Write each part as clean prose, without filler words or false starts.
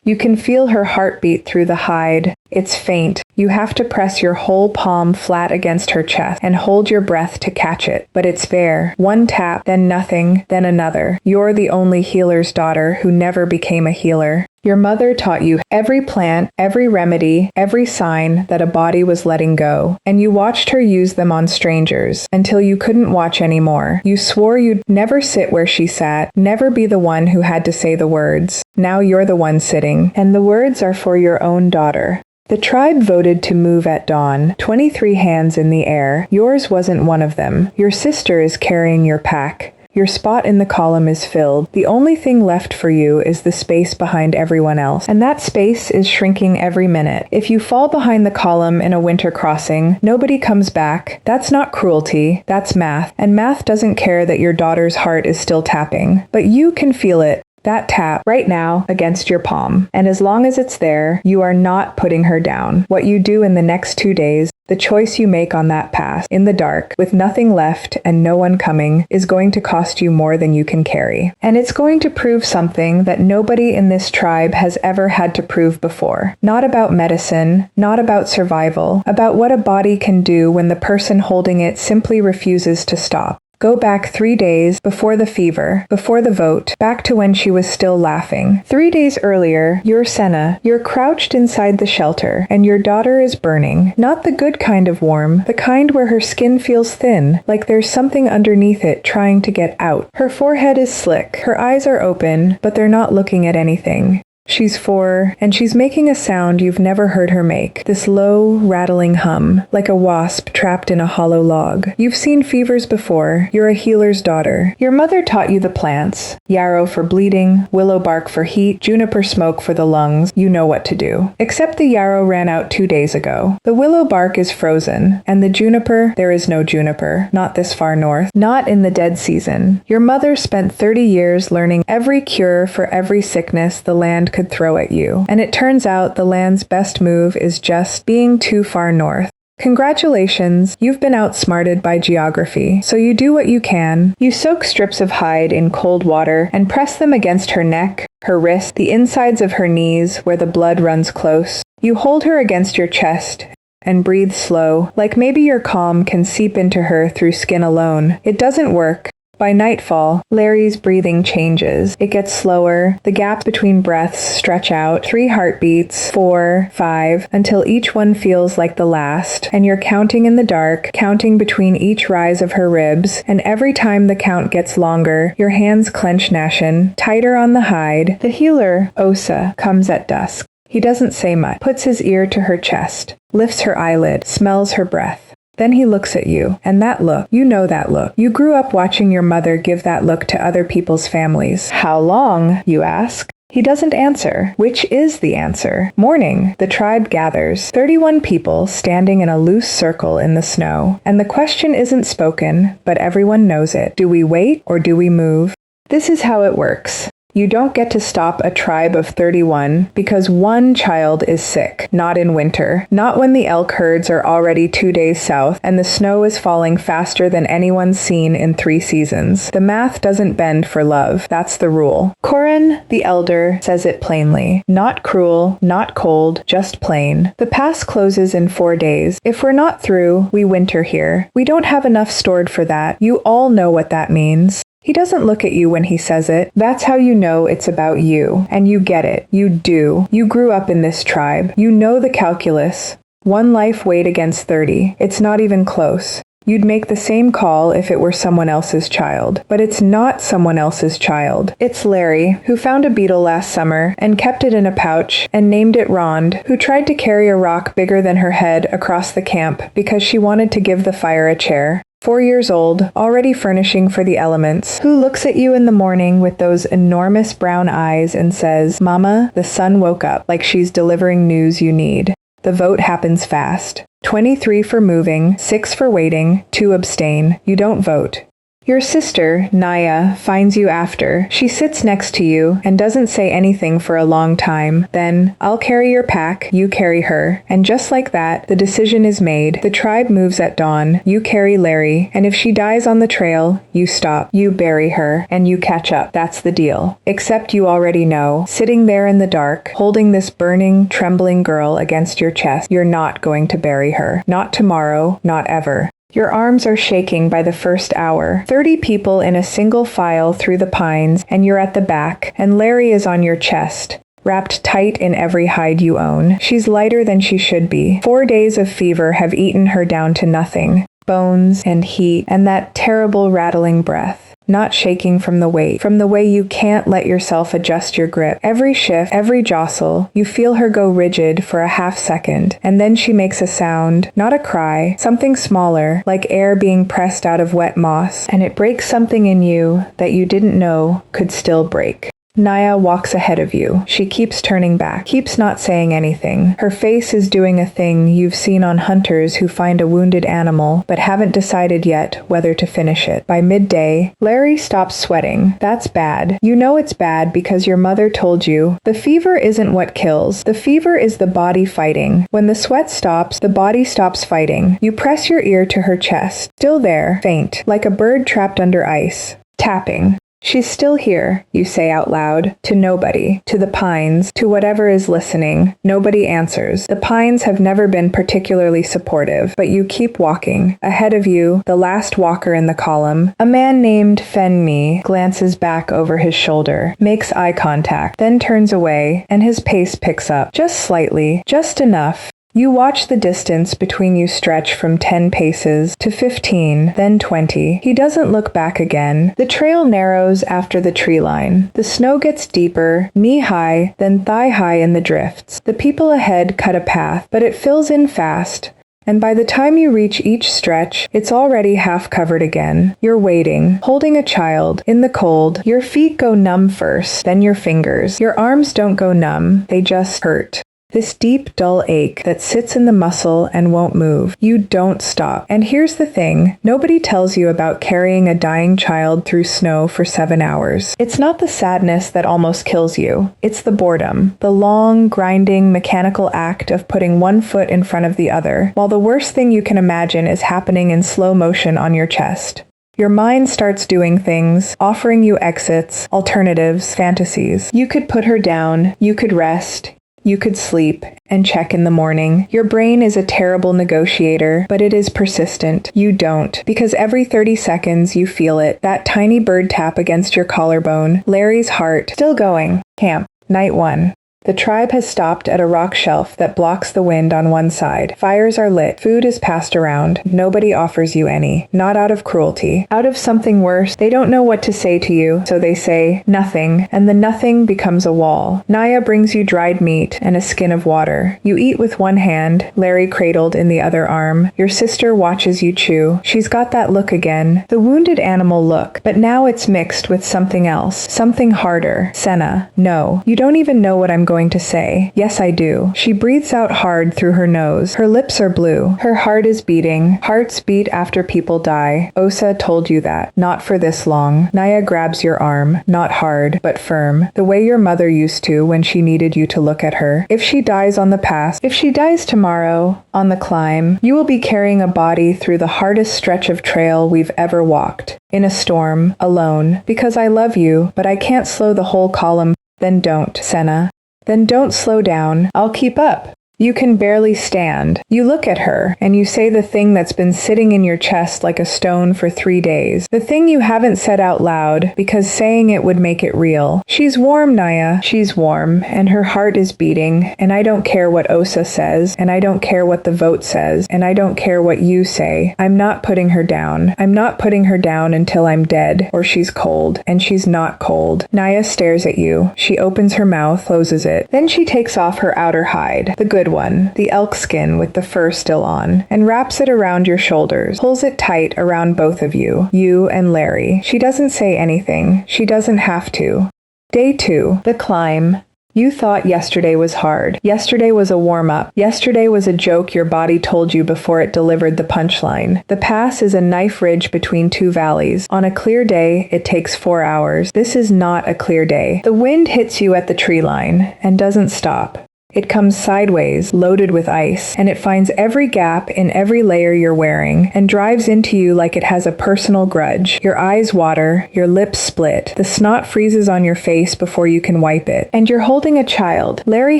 You can feel her heartbeat through the hide. It's faint. You have to press your whole palm flat against her chest and hold your breath to catch it. But it's there. One tap, then nothing, then another. You're the only healer's daughter who never became a healer. Your mother taught you every plant, every remedy, every sign that a body was letting go, and you watched her use them on strangers until you couldn't watch anymore. You swore you'd never sit where she sat, never be the one who had to say the words. Now you're the one sitting, and the words are for your own daughter. The tribe voted to move at dawn, 23 hands in the air. Yours wasn't one of them. Your sister is carrying your pack. Your spot in the column is filled. The only thing left for you is the space behind everyone else, and that space is shrinking every minute. If you fall behind the column in a winter crossing, nobody comes back. That's not cruelty, that's math, and math doesn't care that your daughter's heart is still tapping. But you can feel it. That tap, right now, against your palm. And as long as it's there, you are not putting her down. What you do in the next 2 days, the choice you make on that path, in the dark, with nothing left and no one coming, is going to cost you more than you can carry. And it's going to prove something that nobody in this tribe has ever had to prove before. Not about medicine, not about survival, about what a body can do when the person holding it simply refuses to stop. Go back 3 days before the fever, before the vote, back to when she was still laughing. 3 days earlier, you're Senna. You're crouched inside the shelter, and your daughter is burning. Not the good kind of warm, the kind where her skin feels thin, like there's something underneath it trying to get out. Her forehead is slick. Her eyes are open, but they're not looking at anything. She's 4, and she's making a sound you've never heard her make. This low, rattling hum, like a wasp trapped in a hollow log. You've seen fevers before. You're a healer's daughter. Your mother taught you the plants. Yarrow for bleeding, willow bark for heat, juniper smoke for the lungs. You know what to do. Except the yarrow ran out 2 days ago. The willow bark is frozen, and the juniper, there is no juniper, not this far north, not in the dead season. Your mother spent 30 years learning every cure for every sickness the land could throw at you, and it turns out the land's best move is just being too far north. Congratulations, you've been outsmarted by geography, so you do what you can. You soak strips of hide in cold water and press them against her neck, her wrist, the insides of her knees where the blood runs close. You hold her against your chest and breathe slow, like maybe your calm can seep into her through skin alone. It doesn't work. By nightfall, Larry's breathing changes. It gets slower. The gaps between breaths stretch out. 3 heartbeats, 4, 5, until each one feels like the last. And you're counting in the dark, counting between each rise of her ribs. And every time the count gets longer, your hands clench Nashin, tighter on the hide. The healer, Osa, comes at dusk. He doesn't say much, puts his ear to her chest, lifts her eyelid, smells her breath. Then he looks at you, and that look, you know that look. You grew up watching your mother give that look to other people's families. How long, you ask? He doesn't answer. Which is the answer? Morning. The tribe gathers. 31 people standing in a loose circle in the snow. And the question isn't spoken, but everyone knows it. Do we wait or do we move? This is how it works. You don't get to stop a tribe of 31 because one child is sick, not in winter, not when the elk herds are already 2 days south and the snow is falling faster than anyone's seen in 3 seasons. The math doesn't bend for love. That's the rule. Corin, the elder, says it plainly. Not cruel, not cold, just plain. The pass closes in 4 days. If we're not through, we winter here. We don't have enough stored for that. You all know what that means. He doesn't look at you when he says it. That's how you know it's about you. And you get it. You do. You grew up in this tribe. You know the calculus. 1 life weighed against 30. It's not even close. You'd make the same call if it were someone else's child. But it's not someone else's child. It's Larry, who found a beetle last summer and kept it in a pouch and named it Rond, who tried to carry a rock bigger than her head across the camp because she wanted to give the fire a chair. 4 years old, already furnishing for the elements, who looks at you in the morning with those enormous brown eyes and says, "Mama, the sun woke up," like she's delivering news you need. The vote happens fast. 23 for moving, 6 for waiting, 2 abstain. You don't vote. Your sister, Naya, finds you after. She sits next to you and doesn't say anything for a long time. Then, I'll carry your pack, you carry her. And just like that, the decision is made. The tribe moves at dawn. You carry Larry. And if she dies on the trail, you stop. You bury her. And you catch up. That's the deal. Except you already know, sitting there in the dark, holding this burning, trembling girl against your chest, you're not going to bury her. Not tomorrow, not ever. Your arms are shaking by the first hour. 30 people in a single file through the pines, and you're at the back, and Larry is on your chest, wrapped tight in every hide you own. She's lighter than she should be. 4 days of fever have eaten her down to nothing. Bones and heat, and that terrible rattling breath. Not shaking from the weight, from the way you can't let yourself adjust your grip. Every shift, every jostle, you feel her go rigid for a half second, and then she makes a sound, not a cry, something smaller, like air being pressed out of wet moss, and it breaks something in you that you didn't know could still break. Naya walks ahead of you. She keeps turning back, keeps not saying anything. Her face is doing a thing you've seen on hunters who find a wounded animal, but haven't decided yet whether to finish it. By midday, Larry stops sweating. That's bad. You know it's bad because your mother told you. The fever isn't what kills. The fever is the body fighting. When the sweat stops, the body stops fighting. You press your ear to her chest. Still there, faint, like a bird trapped under ice. Tapping. She's still here, you say out loud, to nobody, to the pines, to whatever is listening. Nobody answers. The pines have never been particularly supportive, but you keep walking. Ahead of you, the last walker in the column, a man named Fen Mi, glances back over his shoulder, makes eye contact, then turns away, and his pace picks up. Just slightly, just enough. You watch the distance between you stretch from 10 paces to 15, then 20. He doesn't look back again. The trail narrows after the tree line. The snow gets deeper, knee-high, then thigh-high in the drifts. The people ahead cut a path, but it fills in fast. And by the time you reach each stretch, it's already half covered again. You're waiting, holding a child, in the cold. Your feet go numb first, then your fingers. Your arms don't go numb, they just hurt. This deep, dull ache that sits in the muscle and won't move. You don't stop. And here's the thing, nobody tells you about carrying a dying child through snow for 7 hours. It's not the sadness that almost kills you. It's the boredom, the long, grinding, mechanical act of putting one foot in front of the other, while the worst thing you can imagine is happening in slow motion on your chest. Your mind starts doing things, offering you exits, alternatives, fantasies. You could put her down, you could rest, you could sleep and check in the morning. Your brain is a terrible negotiator, but it is persistent. You don't, because every 30 seconds you feel it, that tiny bird tap against your collarbone. Larry's heart, still going. Camp, night 1. The tribe has stopped at a rock shelf that blocks the wind on one side. Fires are lit. Food is passed around. Nobody offers you any. Not out of cruelty. Out of something worse. They don't know what to say to you, so they say nothing, and the nothing becomes a wall. Naya brings you dried meat and a skin of water. You eat with one hand, Larry cradled in the other arm. Your sister watches you chew. She's got that look again. The wounded animal look, but now it's mixed with something else. Something harder. Senna, no. You don't even know what I'm going to say. Yes, I do. She breathes out hard through her nose. Her lips are blue. Her heart is beating. Hearts beat after people die. Osa told you that. Not for this long. Naya grabs your arm. Not hard, but firm. The way your mother used to when she needed you to look at her. If she dies on the pass, if she dies tomorrow, on the climb, you will be carrying a body through the hardest stretch of trail we've ever walked. In a storm, alone. Because I love you, but I can't slow the whole column. Then don't, Senna. Then don't slow down. I'll keep up. You can barely stand. You look at her, and you say the thing that's been sitting in your chest like a stone for 3 days. The thing you haven't said out loud, because saying it would make it real. She's warm, Naya. She's warm, and her heart is beating, and I don't care what Osa says, and I don't care what the vote says, and I don't care what you say. I'm not putting her down. I'm not putting her down until I'm dead, or she's cold, and she's not cold. Naya stares at you. She opens her mouth, closes it. Then she takes off her outer hide, the good one, the elk skin with the fur still on, and wraps it around your shoulders, pulls it tight around both of you, you and Larry. She doesn't say anything. She doesn't have to. Day 2, the climb. You thought yesterday was hard. Yesterday was a warm-up. Yesterday was a joke your body told you before it delivered the punchline. The pass is a knife ridge between two valleys. On a clear day, it takes 4 hours. This is not a clear day. The wind hits you at the tree line and doesn't stop. It comes sideways, loaded with ice, and it finds every gap in every layer you're wearing and drives into you like it has a personal grudge. Your eyes water, your lips split, the snot freezes on your face before you can wipe it. And you're holding a child. Larry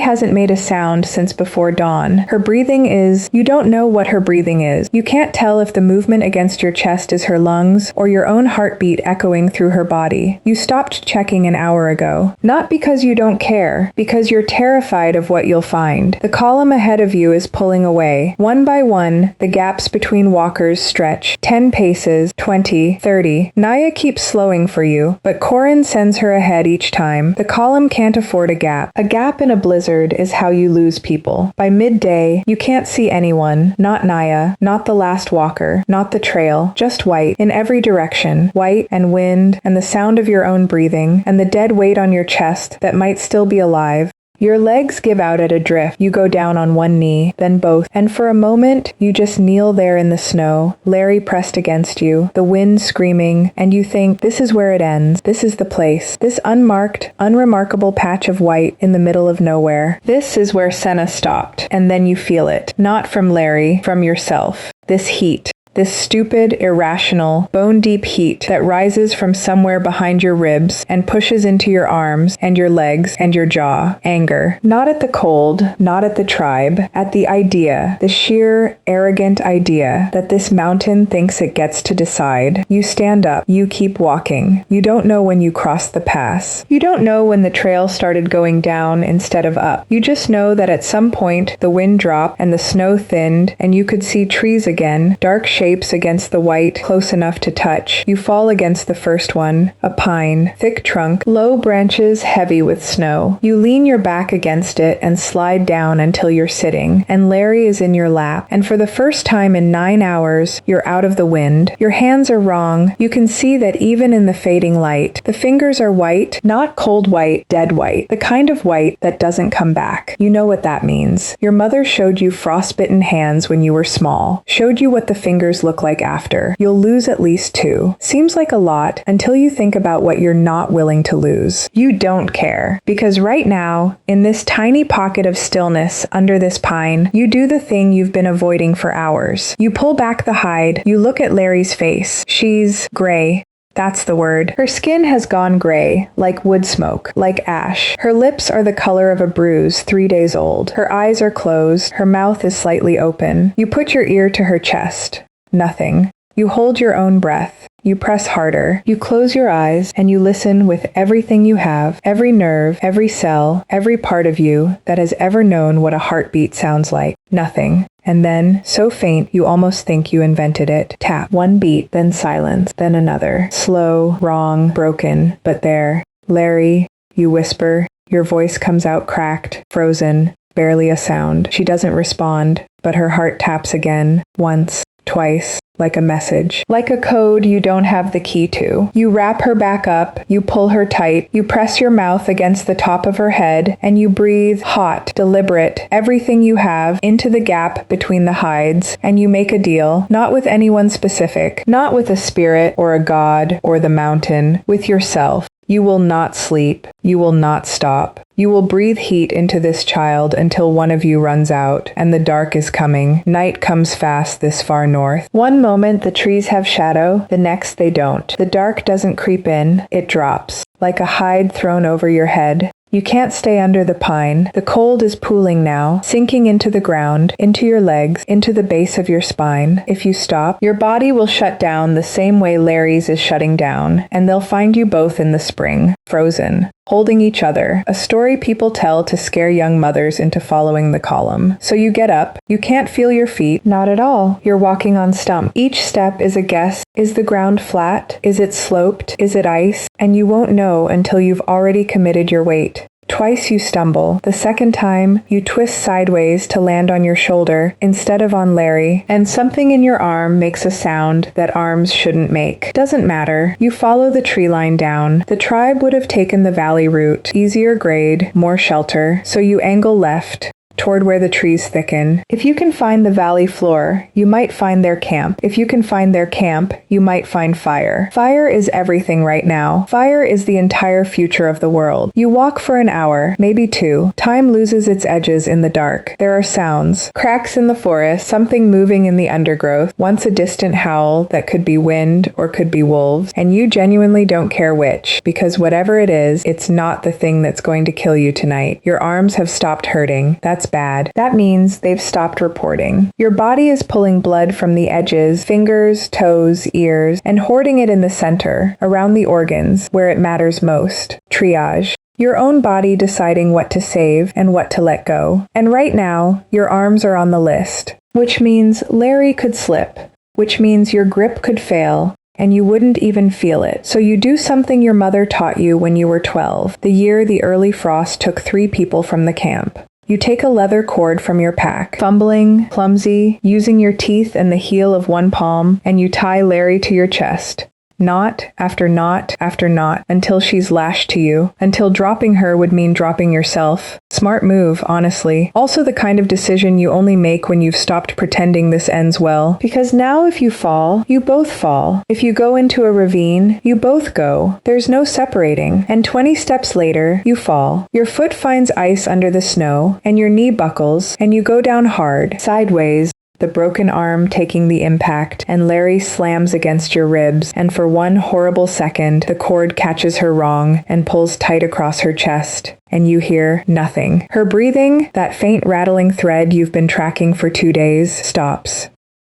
hasn't made a sound since before dawn. Her breathing is, you don't know what her breathing is. You can't tell if the movement against your chest is her lungs or your own heartbeat echoing through her body. You stopped checking an hour ago. Not because you don't care, because you're terrified of what you'll find. The column ahead of you is pulling away. One by one, the gaps between walkers stretch. 10 paces, 20, 30. Naya keeps slowing for you, but Corin sends her ahead each time. The column can't afford a gap. A gap in a blizzard is how you lose people. By midday, you can't see anyone. Not Naya, not the last walker, not the trail, just white in every direction. White and wind and the sound of your own breathing and the dead weight on your chest that might still be alive. Your legs give out at a drift. You go down on one knee, then both, and for a moment, you just kneel there in the snow, Larry pressed against you, the wind screaming, and you think, this is where it ends. This is the place. This unmarked, unremarkable patch of white in the middle of nowhere. This is where Senna stopped, and then you feel it. Not from Larry, from yourself. This heat. This stupid, irrational, bone-deep heat that rises from somewhere behind your ribs and pushes into your arms and your legs and your jaw. Anger. Not at the cold, not at the tribe, at the idea, the sheer, arrogant idea that this mountain thinks it gets to decide. You stand up. You keep walking. You don't know when you cross the pass. You don't know when the trail started going down instead of up. You just know that at some point the wind dropped and the snow thinned and you could see trees again, dark shapes against the white, close enough to touch. You fall against the first one, a pine, thick trunk, low branches heavy with snow. You lean your back against it and slide down until you're sitting, and Larry is in your lap, and for the first time in 9 hours, you're out of the wind. Your hands are wrong. You can see that even in the fading light, the fingers are white, not cold white, dead white, the kind of white that doesn't come back. You know what that means. Your mother showed you frostbitten hands when you were small, showed you what the fingers look like after. You'll lose at least 2. Seems like a lot until you think about what you're not willing to lose. You don't care. Because right now, in this tiny pocket of stillness under this pine, you do the thing you've been avoiding for hours. You pull back the hide. You look at Larry's face. She's gray. That's the word. Her skin has gone gray, like wood smoke, like ash. Her lips are the color of a bruise 3 days old. Her eyes are closed. Her mouth is slightly open. You put your ear to her chest. Nothing. You hold your own breath. You press harder. You close your eyes and you listen with everything you have, every nerve, every cell, every part of you that has ever known what a heartbeat sounds like. Nothing. And then, so faint you almost think you invented it. Tap. One beat, then silence, then another. Slow, wrong, broken, but there. Larry, you whisper. Your voice comes out cracked, frozen, barely a sound. She doesn't respond, but her heart taps again, once, twice, like a message. Like a code you don't have the key to. You wrap her back up, you pull her tight, you press your mouth against the top of her head, and you breathe hot, deliberate, everything you have into the gap between the hides, and you make a deal, not with anyone specific, not with a spirit or a god or the mountain, with yourself. You will not sleep. You will not stop. You will breathe heat into this child until one of you runs out, and the dark is coming. Night comes fast this far north. One moment the trees have shadow, the next they don't. The dark doesn't creep in, it drops, like a hide thrown over your head. You can't stay under the pine. The cold is pooling now, sinking into the ground, into your legs, into the base of your spine. If you stop, your body will shut down the same way Larry's is shutting down, and they'll find you both in the spring, frozen, holding each other, a story people tell to scare young mothers into following the column. So you get up. You can't feel your feet. Not at all. You're walking on stump. Each step is a guess. Is the ground flat? Is it sloped? Is it ice? And you won't know until you've already committed your weight. Twice you stumble. The second time, you twist sideways to land on your shoulder instead of on Larry, and something in your arm makes a sound that arms shouldn't make. Doesn't matter. You follow the tree line down. The tribe would have taken the valley route, easier grade, more shelter, so you angle left toward where the trees thicken. If you can find the valley floor, you might find their camp. If you can find their camp, you might find fire. Fire is everything right now. Fire is the entire future of the world. You walk for an hour, maybe two. Time loses its edges in the dark. There are sounds. Cracks in the forest, something moving in the undergrowth, once a distant howl that could be wind or could be wolves, and you genuinely don't care which, because whatever it is, it's not the thing that's going to kill you tonight. Your arms have stopped hurting. That's bad. That means they've stopped reporting. Your body is pulling blood from the edges, fingers, toes, ears, and hoarding it in the center, around the organs, where it matters most. Triage. Your own body deciding what to save and what to let go. And right now, your arms are on the list, which means Larry could slip, which means your grip could fail, and you wouldn't even feel it. So you do something your mother taught you when you were 12, the year the early frost took 3 people from the camp. You take a leather cord from your pack, fumbling, clumsy, using your teeth and the heel of one palm, and you tie Larry to your chest. Knot after knot after knot until she's lashed to you, until dropping her would mean dropping yourself. Smart move, honestly. Also the kind of decision you only make when you've stopped pretending this ends well. Because now if you fall, you both fall. If you go into a ravine, you both go. There's no separating. And 20 steps later, you fall. Your foot finds ice under the snow, and your knee buckles, and you go down hard, sideways, the broken arm taking the impact, and Larry slams against your ribs, and for one horrible second, the cord catches her wrong and pulls tight across her chest, and you hear nothing. Her breathing, that faint rattling thread you've been tracking for 2 days, stops.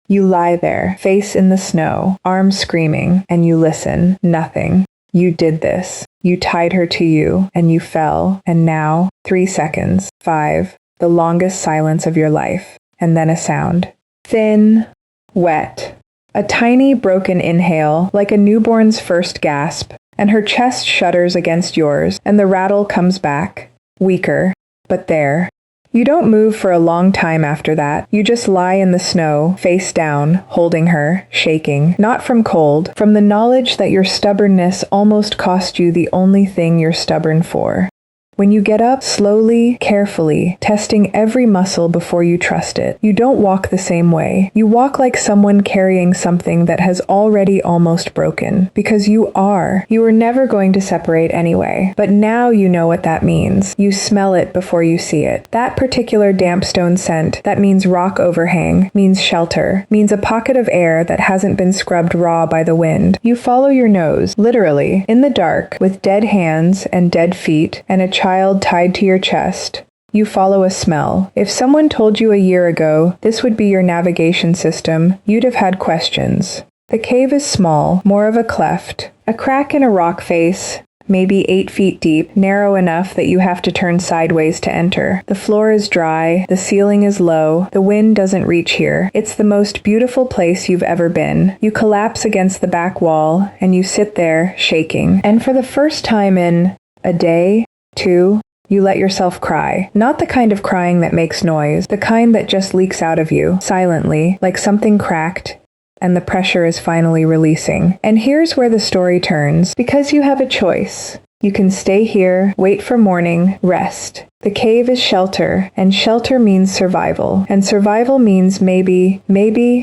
You lie there, face in the snow, arms screaming, and you listen. Nothing. You did this. You tied her to you, and you fell, and now, 3 seconds, 5, the longest silence of your life. And then a sound. Thin, wet. A tiny broken inhale, like a newborn's first gasp, and her chest shudders against yours, and the rattle comes back. Weaker, but there. You don't move for a long time after that. You just lie in the snow, face down, holding her, shaking. Not from cold, from the knowledge that your stubbornness almost cost you the only thing you're stubborn for. When you get up, slowly, carefully, testing every muscle before you trust it. You don't walk the same way. You walk like someone carrying something that has already almost broken. Because you are. You were never going to separate anyway. But now you know what that means. You smell it before you see it. That particular damp stone scent, that means rock overhang, means shelter, means a pocket of air that hasn't been scrubbed raw by the wind. You follow your nose, literally, in the dark, with dead hands and dead feet, and a child tied to your chest. You follow a smell. If someone told you a year ago this would be your navigation system, you'd have had questions. The cave is small, more of a cleft. A crack in a rock face, maybe 8 feet deep, narrow enough that you have to turn sideways to enter. The floor is dry, the ceiling is low, the wind doesn't reach here. It's the most beautiful place you've ever been. You collapse against the back wall, and you sit there, shaking. And for the first time in a day, 2, you let yourself cry. Not the kind of crying that makes noise, the kind that just leaks out of you, silently, like something cracked, and the pressure is finally releasing. And here's where the story turns, because you have a choice. You can stay here, wait for morning, rest. The cave is shelter, and shelter means survival. And survival means maybe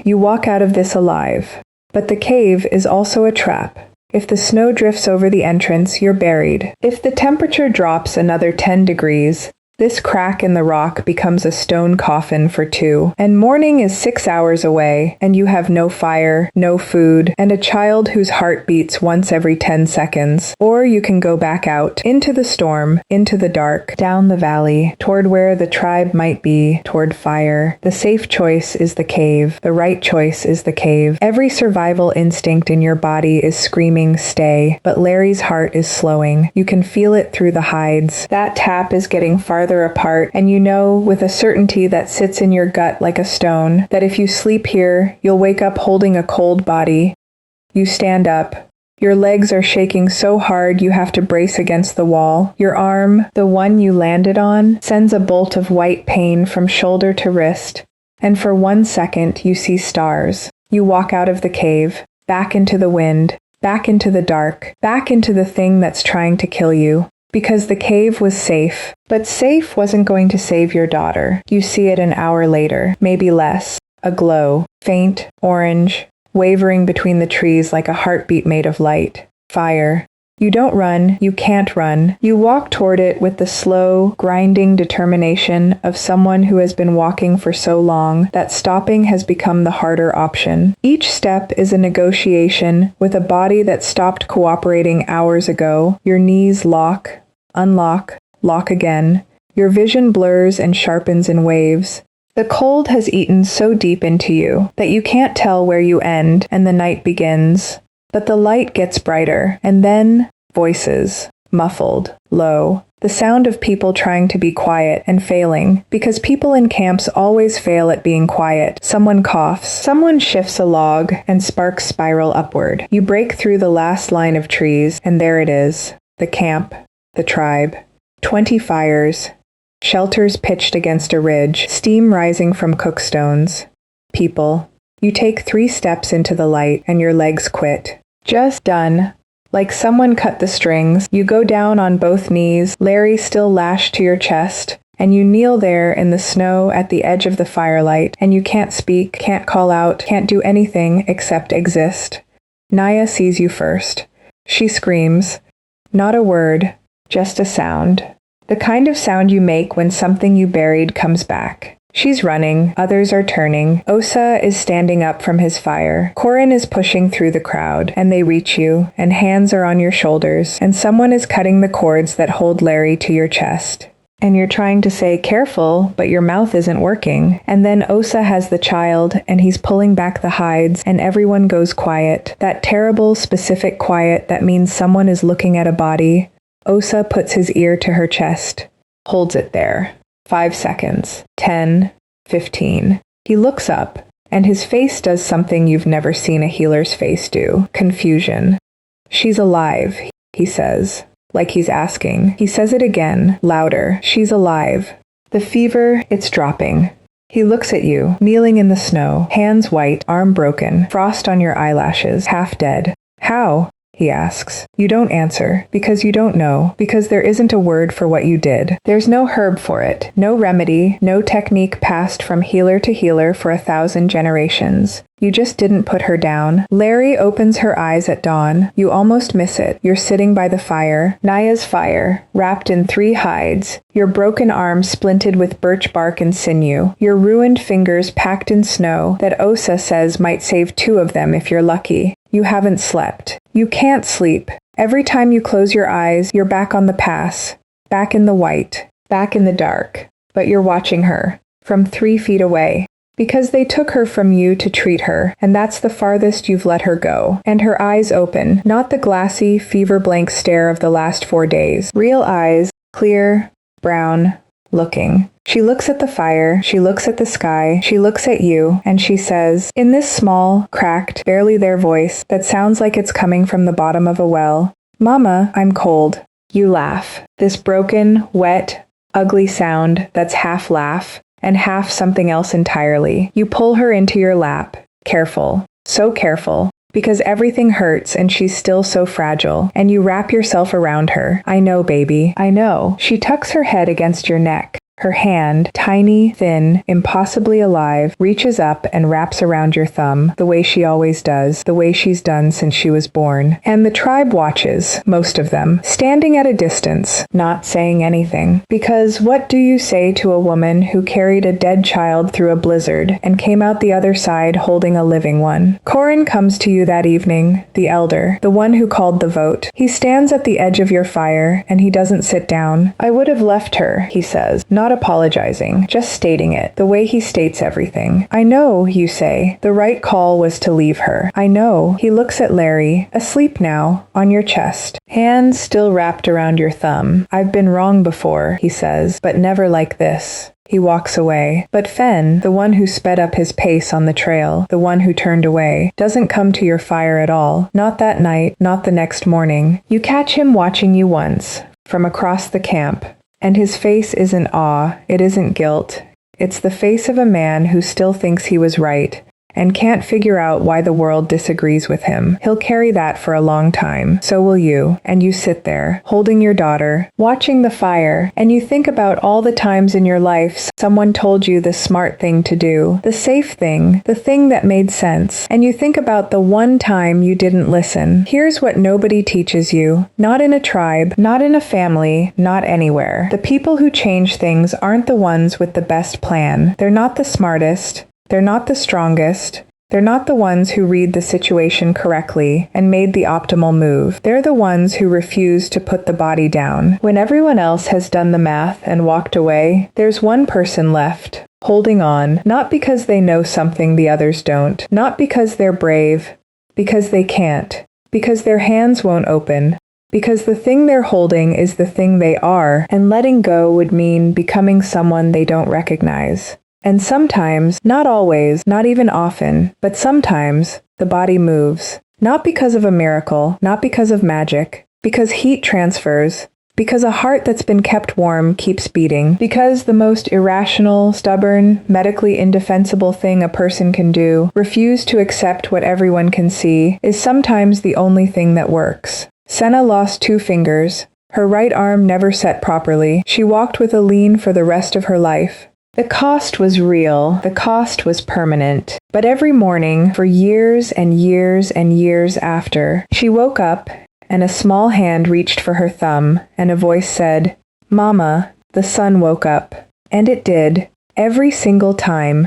you walk out of this alive. But the cave is also a trap. If the snow drifts over the entrance, you're buried. If the temperature drops another 10 degrees, this crack in the rock becomes a stone coffin for 2. And morning is 6 hours away, and you have no fire, no food, and a child whose heart beats once every 10 seconds. Or you can go back out, into the storm, into the dark, down the valley, toward where the tribe might be, toward fire. The safe choice is the cave. The right choice is the cave. Every survival instinct in your body is screaming, stay. But Larry's heart is slowing. You can feel it through the hides. That tap is getting farther apart, and you know with a certainty that sits in your gut like a stone that if you sleep here, you'll wake up holding a cold body. You stand up, Your legs are shaking so hard you have to brace against the wall. Your arm, the one you landed on, sends a bolt of white pain from shoulder to wrist. And for 1 second, you see stars. You walk out of the cave, back into the wind, back into the dark, back into the thing that's trying to kill you. Because the cave was safe. But safe wasn't going to save your daughter. You see it an hour later, maybe less. A glow, faint, orange, wavering between the trees like a heartbeat made of light. Fire. You don't run, you can't run. You walk toward it with the slow, grinding determination of someone who has been walking for so long that stopping has become the harder option. Each step is a negotiation with a body that stopped cooperating hours ago. Your knees lock, unlock, lock again. Your vision blurs and sharpens in waves. The cold has eaten so deep into you that you can't tell where you end and the night begins. But the light gets brighter, and then voices, muffled, low. The sound of people trying to be quiet and failing, because people in camps always fail at being quiet. Someone coughs, someone shifts a log, and sparks spiral upward. You break through the last line of trees, and there it is. The camp, the tribe. 20 fires. Shelters pitched against a ridge, steam rising from cookstones. People. You take 3 steps into the light, and your legs quit. Just done. Like someone cut the strings, you go down on both knees, Larry still lashed to your chest, and you kneel there in the snow at the edge of the firelight, and you can't speak, can't call out, can't do anything except exist. Naya sees you first. She screams. Not a word, just a sound. The kind of sound you make when something you buried comes back. She's running, others are turning. Osa is standing up from his fire. Corin is pushing through the crowd, and they reach you, and hands are on your shoulders, and someone is cutting the cords that hold Larry to your chest. And you're trying to say, careful, but your mouth isn't working. And then Osa has the child, and he's pulling back the hides, and everyone goes quiet. That terrible, specific quiet that means someone is looking at a body. Osa puts his ear to her chest, holds it there. 5 seconds. 10. 15. He looks up, and his face does something you've never seen a healer's face do. Confusion. She's alive, he says, like he's asking. He says it again, louder. She's alive. The fever, it's dropping. He looks at you, kneeling in the snow, hands white, arm broken, frost on your eyelashes, half dead. How? He asks. You don't answer, because you don't know, because there isn't a word for what you did. There's no herb for it, no remedy, no technique passed from healer to healer for 1,000 generations. You just didn't put her down. Larry opens her eyes at dawn. You almost miss it. You're sitting by the fire. Naya's fire, wrapped in 3 hides. Your broken arm splinted with birch bark and sinew. Your ruined fingers packed in snow that Osa says might save 2 of them if you're lucky. You haven't slept. You can't sleep. Every time you close your eyes, you're back on the pass. Back in the white. Back in the dark. But you're watching her. From 3 feet away. Because they took her from you to treat her, and that's the farthest you've let her go. And her eyes open, not the glassy, fever-blank stare of the last 4 days. Real eyes, clear, brown, looking. She looks at the fire, she looks at the sky, she looks at you, and she says, in this small, cracked, barely there voice that sounds like it's coming from the bottom of a well, "Mama, I'm cold." You laugh. This broken, wet, ugly sound that's half laugh, and half something else entirely. You pull her into your lap, careful, so careful, because everything hurts and she's still so fragile, and you wrap yourself around her. I know, baby, I know. She tucks her head against your neck. Her hand, tiny, thin, impossibly alive, reaches up and wraps around your thumb, the way she always does, the way she's done since she was born. And the tribe watches, most of them, standing at a distance, not saying anything. Because what do you say to a woman who carried a dead child through a blizzard and came out the other side holding a living one? Corin comes to you that evening, the elder, the one who called the vote. He stands at the edge of your fire, and he doesn't sit down. I would have left her, he says, not apologizing, just stating it, the way he states everything. I know, you say, the right call was to leave her. I know. He looks at Larry, asleep now, on your chest, hands still wrapped around your thumb. I've been wrong before, he says, but never like this. He walks away. But Fen, the one who sped up his pace on the trail, the one who turned away, doesn't come to your fire at all. Not that night, not the next morning. You catch him watching you once, from across the camp. And his face isn't awe, it isn't guilt. It's the face of a man who still thinks he was right, and can't figure out why the world disagrees with him. He'll carry that for a long time. So will you. And you sit there, holding your daughter, watching the fire, and you think about all the times in your life someone told you the smart thing to do, the safe thing, the thing that made sense. And you think about the one time you didn't listen. Here's what nobody teaches you. Not in a tribe, not in a family, not anywhere. The people who change things aren't the ones with the best plan. They're not the smartest. They're not the strongest. They're not the ones who read the situation correctly and made the optimal move. They're the ones who refuse to put the body down. When everyone else has done the math and walked away, there's one person left, holding on, not because they know something the others don't, not because they're brave, because they can't, because their hands won't open, because the thing they're holding is the thing they are, and letting go would mean becoming someone they don't recognize. And sometimes, not always, not even often, but sometimes, the body moves. Not because of a miracle, not because of magic, because heat transfers, because a heart that's been kept warm keeps beating, because the most irrational, stubborn, medically indefensible thing a person can do, refuse to accept what everyone can see, is sometimes the only thing that works. Senna lost 2 fingers. Her right arm never set properly. She walked with a lean for the rest of her life. The cost was real, the cost was permanent. But every morning, for years and years and years after, she woke up, and a small hand reached for her thumb, and a voice said, "Mama, the sun woke up." And it did, every single time,